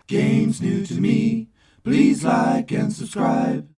Games new to me. Please like and subscribe.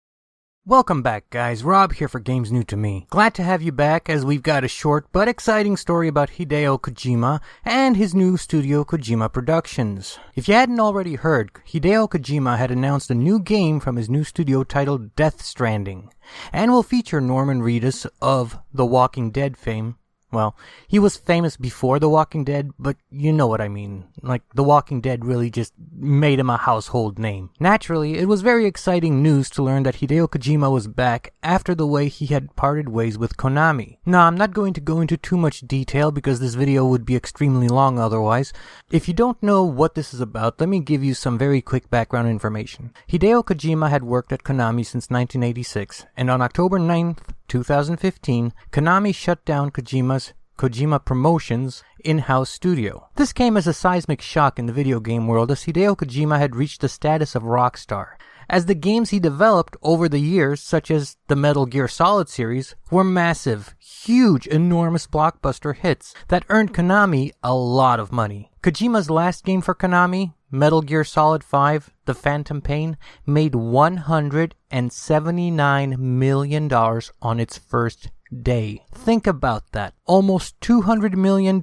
Welcome back, guys. Rob here for Games New to Me. Glad to have you back as we've got a short but exciting story about Hideo Kojima and his new studio Kojima Productions. If you hadn't already heard, Hideo Kojima had announced a new game from his new studio titled Death Stranding, and will feature Norman Reedus of The Walking Dead fame. Well, he was famous before The Walking Dead, but you know what I mean. Like, The Walking Dead really just made him a household name. Naturally, it was very exciting news to learn that Hideo Kojima was back after the way he had parted ways with Konami. Now, I'm not going to go into too much detail because this video would be extremely long otherwise. If you don't know what this is about, let me give you some very quick background information. Hideo Kojima had worked at Konami since 1986, and on October 9th, 2015, Konami shut down Kojima Promotions in-house studio. This came as a seismic shock in the video game world as Hideo Kojima had reached the status of rock star, as the games he developed over the years, such as the Metal Gear Solid series, were massive, huge, enormous blockbuster hits that earned Konami a lot of money. Kojima's last game for Konami, Metal Gear Solid 5, The Phantom Pain, made $179 million on its first day. Think about that. Almost $200 million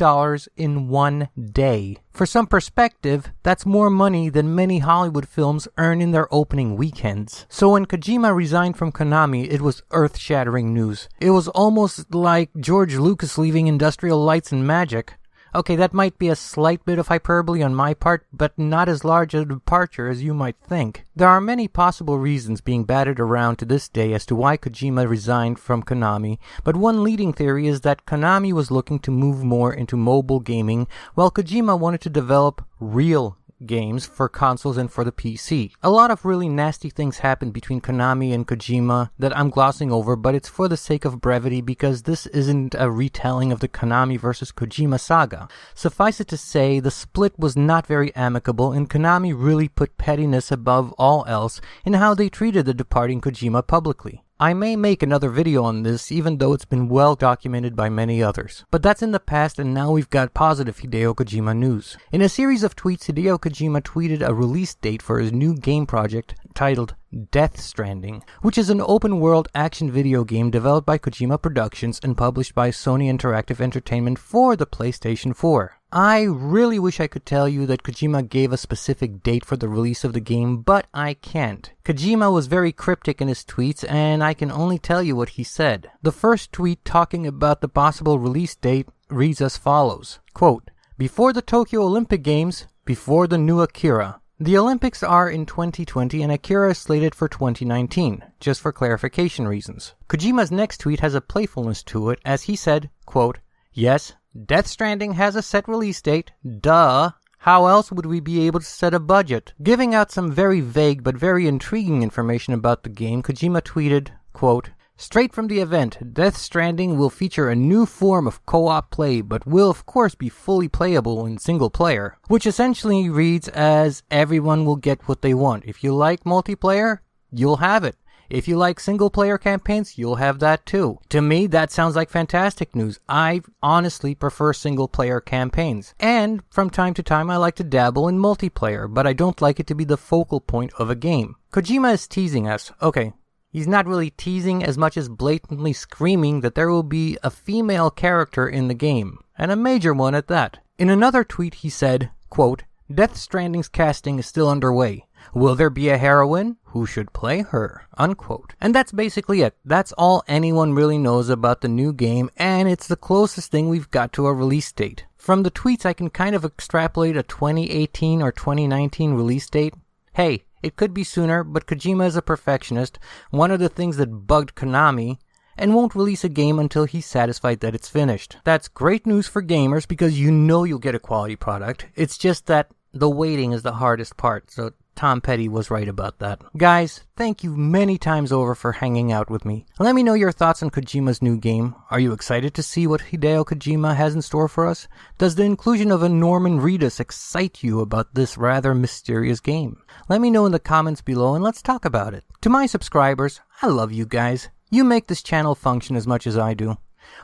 in one day. For some perspective, that's more money than many Hollywood films earn in their opening weekends. So when Kojima resigned from Konami, it was earth-shattering news. It was almost like George Lucas leaving Industrial Lights and Magic. Okay, that might be a slight bit of hyperbole on my part, but not as large a departure as you might think. There are many possible reasons being batted around to this day as to why Kojima resigned from Konami, but one leading theory is that Konami was looking to move more into mobile gaming, while Kojima wanted to develop real games for consoles and for the PC. A lot of really nasty things happened between Konami and Kojima that I'm glossing over, but it's for the sake of brevity because this isn't a retelling of the Konami versus Kojima saga. Suffice it to say, the split was not very amicable, and Konami really put pettiness above all else in how they treated the departing Kojima publicly. I may make another video on this, even though it's been well documented by many others. But that's in the past, and now we've got positive Hideo Kojima news. In a series of tweets, Hideo Kojima tweeted a release date for his new game project titled Death Stranding, which is an open-world action video game developed by Kojima Productions and published by Sony Interactive Entertainment for the PlayStation 4. I really wish I could tell you that Kojima gave a specific date for the release of the game, but I can't. Kojima was very cryptic in his tweets, and I can only tell you what he said. The first tweet talking about the possible release date reads as follows, quote, "Before the Tokyo Olympic Games, before the new Akira." The Olympics are in 2020 and Akira is slated for 2019, just for clarification reasons. Kojima's next tweet has a playfulness to it as he said, quote, "Yes, Death Stranding has a set release date, duh. How else would we be able to set a budget?" Giving out some very vague but very intriguing information about the game, Kojima tweeted, quote, "Straight from the event, Death Stranding will feature a new form of co-op play, but will of course be fully playable in single player," which essentially reads as everyone will get what they want. If you like multiplayer, you'll have it. If you like single-player campaigns, you'll have that too. To me, that sounds like fantastic news. I honestly prefer single-player campaigns. And from time to time, I like to dabble in multiplayer, but I don't like it to be the focal point of a game. Kojima is teasing us. Okay, he's not really teasing as much as blatantly screaming that there will be a female character in the game, and a major one at that. In another tweet, he said, quote, "Death Stranding's casting is still underway. Will there be a heroine? Who should play her?" Unquote. And that's basically it. That's all anyone really knows about the new game, and it's the closest thing we've got to a release date. From the tweets, I can kind of extrapolate a 2018 or 2019 release date. Hey, it could be sooner, but Kojima is a perfectionist, one of the things that bugged Konami, and won't release a game until he's satisfied that it's finished. That's great news for gamers because you know you'll get a quality product. It's just that the waiting is the hardest part, so Tom Petty was right about that. Guys, thank you many times over for hanging out with me. Let me know your thoughts on Kojima's new game. Are you excited to see what Hideo Kojima has in store for us? Does the inclusion of a Norman Reedus excite you about this rather mysterious game? Let me know in the comments below and let's talk about it. To my subscribers, I love you guys. You make this channel function as much as I do.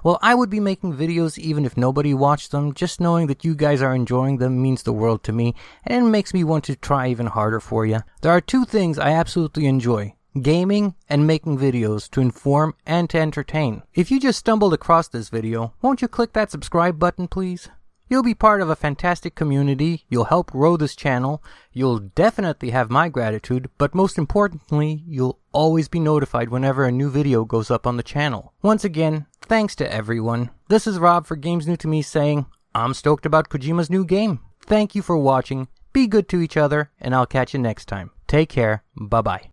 Well, I would be making videos even if nobody watched them. Just knowing that you guys are enjoying them means the world to me, and it makes me want to try even harder for you. There are two things I absolutely enjoy: gaming and making videos to inform and to entertain. If you just stumbled across this video, won't you click that subscribe button, please? You'll be part of a fantastic community, you'll help grow this channel, you'll definitely have my gratitude, but most importantly, you'll always be notified whenever a new video goes up on the channel. Once again, thanks to everyone. This is Rob for Games New to Me saying, I'm stoked about Kojima's new game. Thank you for watching, be good to each other, and I'll catch you next time. Take care, bye-bye.